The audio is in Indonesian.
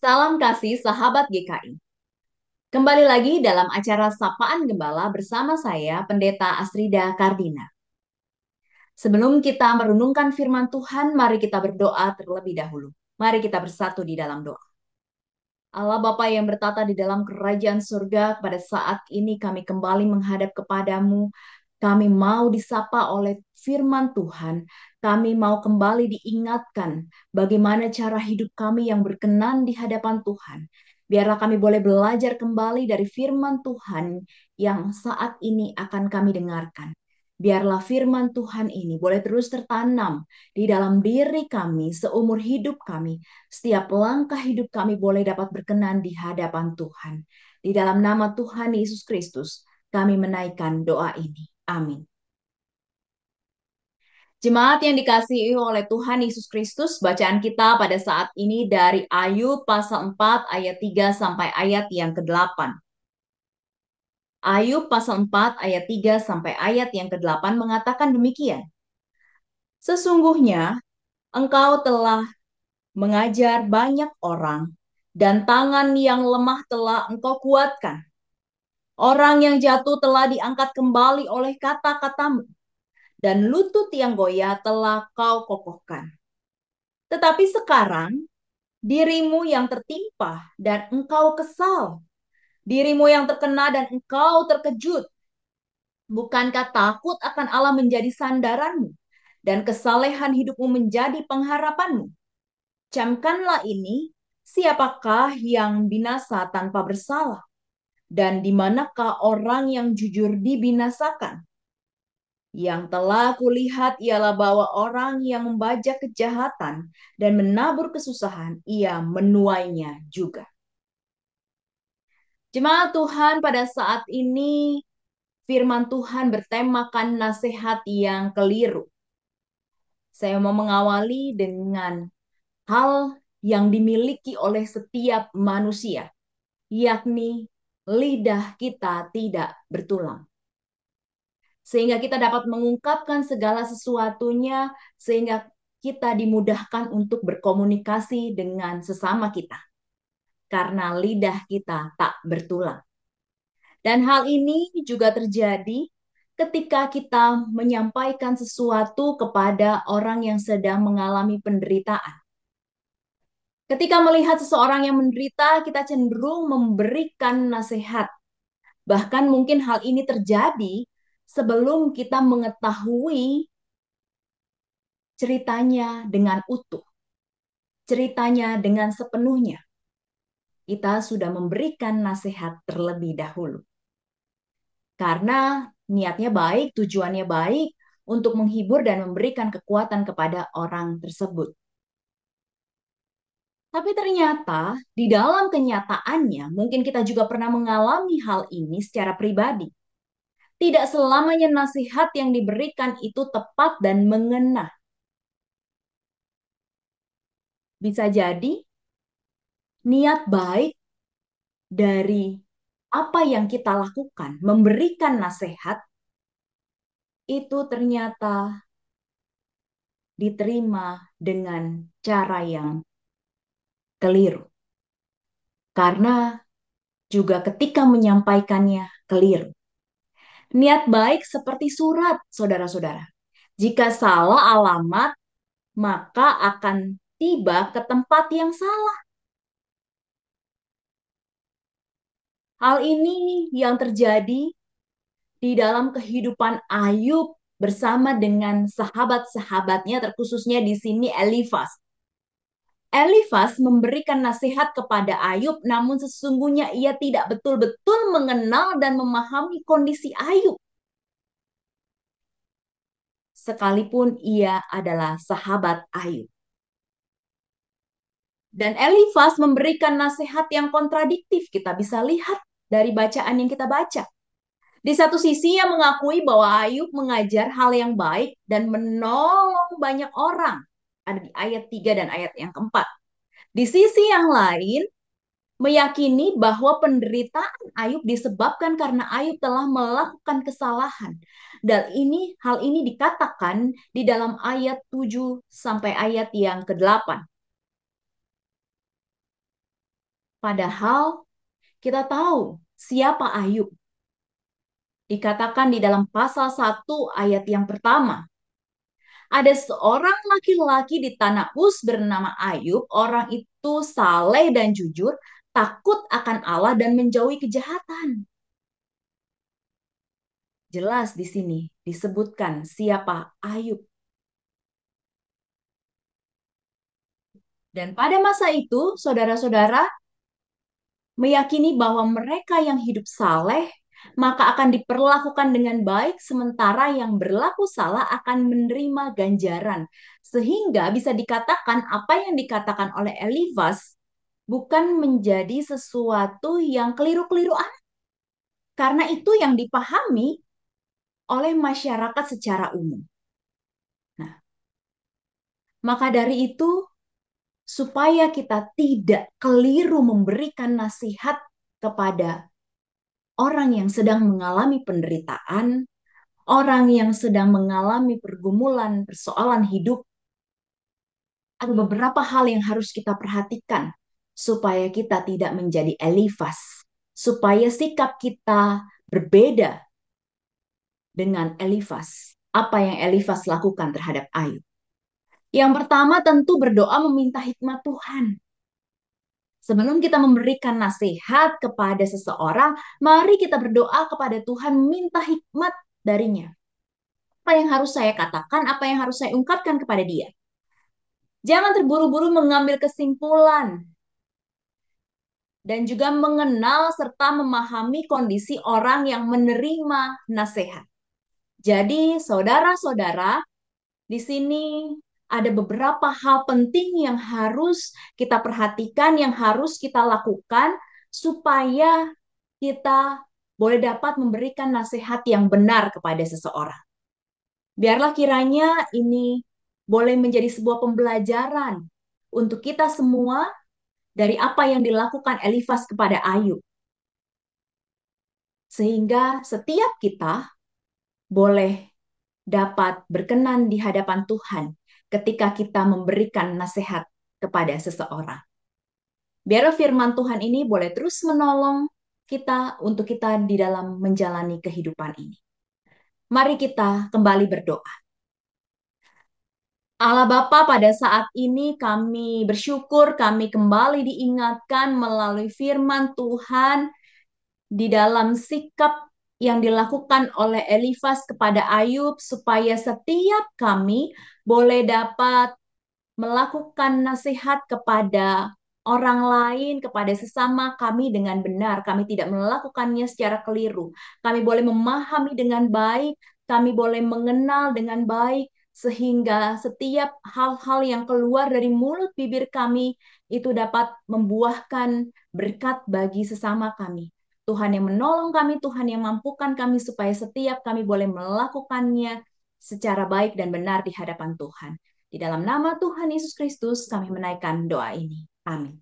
Salam kasih sahabat GKI. Kembali lagi dalam acara Sapaan Gembala bersama saya, Pendeta Asrida Kardina. Sebelum kita merenungkan firman Tuhan, mari kita berdoa terlebih dahulu. Mari kita bersatu di dalam doa. Allah Bapa yang bertata di dalam kerajaan surga, pada saat ini kami kembali menghadap kepadamu. Kami mau disapa oleh firman Tuhan. Kami mau kembali diingatkan bagaimana cara hidup kami yang berkenan di hadapan Tuhan. Biarlah kami boleh belajar kembali dari firman Tuhan yang saat ini akan kami dengarkan. Biarlah firman Tuhan ini boleh terus tertanam di dalam diri kami seumur hidup kami. Setiap langkah hidup kami boleh dapat berkenan di hadapan Tuhan. Di dalam nama Tuhan Yesus Kristus, kami menaikkan doa ini. Amin. Jemaat yang dikasihi oleh Tuhan Yesus Kristus, bacaan kita pada saat ini dari Ayub pasal 4 ayat 3 sampai ayat yang ke-8. Ayub pasal 4 ayat 3 sampai ayat yang ke-8 mengatakan demikian. Sesungguhnya engkau telah mengajar banyak orang, dan tangan yang lemah telah engkau kuatkan. Orang yang jatuh telah diangkat kembali oleh kata-katamu, dan lutut yang goyah telah kau kokohkan. Tetapi sekarang dirimu yang tertimpa dan engkau kesal, dirimu yang terkena dan engkau terkejut. Bukankah takut akan Allah menjadi sandaranmu dan kesalehan hidupmu menjadi pengharapanmu? Camkanlah ini, siapakah yang binasa tanpa bersalah? Dan di manakah orang yang jujur dibinasakan? Yang telah kulihat ialah bahwa orang yang membajak kejahatan dan menabur kesusahan, ia menuainya juga. Jemaat Tuhan, pada saat ini firman Tuhan bertemakan nasihat yang keliru. Saya mau mengawali dengan hal yang dimiliki oleh setiap manusia, yakni lidah kita tidak bertulang. Sehingga kita dapat mengungkapkan segala sesuatunya, sehingga kita dimudahkan untuk berkomunikasi dengan sesama kita. Karena lidah kita tak bertulang. Dan hal ini juga terjadi ketika kita menyampaikan sesuatu kepada orang yang sedang mengalami penderitaan. Ketika melihat seseorang yang menderita, kita cenderung memberikan nasihat. Bahkan mungkin hal ini terjadi sebelum kita mengetahui ceritanya dengan utuh, ceritanya dengan sepenuhnya. Kita sudah memberikan nasihat terlebih dahulu. Karena niatnya baik, tujuannya baik untuk menghibur dan memberikan kekuatan kepada orang tersebut. Tapi ternyata di dalam kenyataannya, mungkin kita juga pernah mengalami hal ini secara pribadi. Tidak selamanya nasihat yang diberikan itu tepat dan mengena. Bisa jadi niat baik dari apa yang kita lakukan, memberikan nasihat, itu ternyata diterima dengan cara yang keliru. Karena juga ketika menyampaikannya keliru. Niat baik seperti surat, saudara-saudara. Jika salah alamat, maka akan tiba ke tempat yang salah. Hal ini yang terjadi di dalam kehidupan Ayub bersama dengan sahabat-sahabatnya, terkhususnya di sini Elifas. Elifas memberikan nasihat kepada Ayub, namun sesungguhnya ia tidak betul-betul mengenal dan memahami kondisi Ayub. Sekalipun ia adalah sahabat Ayub. Dan Elifas memberikan nasihat yang kontradiktif. Kita bisa lihat dari bacaan yang kita baca. Di satu sisi ia mengakui bahwa Ayub mengajar hal yang baik dan menolong banyak orang. Ada di ayat 3 dan ayat yang keempat. Di sisi yang lain, meyakini bahwa penderitaan Ayub disebabkan karena Ayub telah melakukan kesalahan. Dan hal ini dikatakan di dalam ayat 7 sampai ayat yang ke-8. Padahal kita tahu siapa Ayub. Dikatakan di dalam pasal 1 ayat yang pertama, ada seorang laki-laki di tanah Uz bernama Ayub. Orang itu saleh dan jujur, takut akan Allah dan menjauhi kejahatan. Jelas di sini disebutkan siapa Ayub. Dan pada masa itu, saudara-saudara meyakini bahwa mereka yang hidup saleh maka akan diperlakukan dengan baik, sementara yang berlaku salah akan menerima ganjaran. Sehingga bisa dikatakan apa yang dikatakan oleh Elifas bukan menjadi sesuatu yang keliru-keliru, karena itu yang dipahami oleh masyarakat secara umum. Nah, maka dari itu, supaya kita tidak keliru memberikan nasihat kepada orang yang sedang mengalami penderitaan, orang yang sedang mengalami pergumulan, persoalan hidup, ada beberapa hal yang harus kita perhatikan supaya kita tidak menjadi Elifas, supaya sikap kita berbeda dengan Elifas. Apa yang Elifas lakukan terhadap Ayub? Yang pertama tentu berdoa meminta hikmat Tuhan. Sebelum kita memberikan nasihat kepada seseorang, mari kita berdoa kepada Tuhan, minta hikmat darinya. Apa yang harus saya katakan, apa yang harus saya ungkapkan kepada dia. Jangan terburu-buru mengambil kesimpulan dan juga mengenal serta memahami kondisi orang yang menerima nasihat. Jadi, saudara-saudara, di sini ada beberapa hal penting yang harus kita perhatikan, yang harus kita lakukan supaya kita boleh dapat memberikan nasihat yang benar kepada seseorang. Biarlah kiranya ini boleh menjadi sebuah pembelajaran untuk kita semua dari apa yang dilakukan Elifas kepada Ayub. Sehingga setiap kita boleh dapat berkenan di hadapan Tuhan ketika kita memberikan nasihat kepada seseorang. Biar firman Tuhan ini boleh terus menolong kita untuk kita di dalam menjalani kehidupan ini. Mari kita kembali berdoa. Allah Bapa, pada saat ini kami bersyukur kami kembali diingatkan melalui firman Tuhan di dalam sikap yang dilakukan oleh Elifas kepada Ayub supaya setiap kami boleh dapat melakukan nasihat kepada orang lain, kepada sesama kami dengan benar. Kami tidak melakukannya secara keliru. Kami boleh memahami dengan baik, kami boleh mengenal dengan baik, sehingga setiap hal-hal yang keluar dari mulut bibir kami itu dapat membuahkan berkat bagi sesama kami. Tuhan yang menolong kami, Tuhan yang mampukan kami supaya setiap kami boleh melakukannya secara baik dan benar di hadapan Tuhan. Di dalam nama Tuhan Yesus Kristus kami menaikkan doa ini. Amin.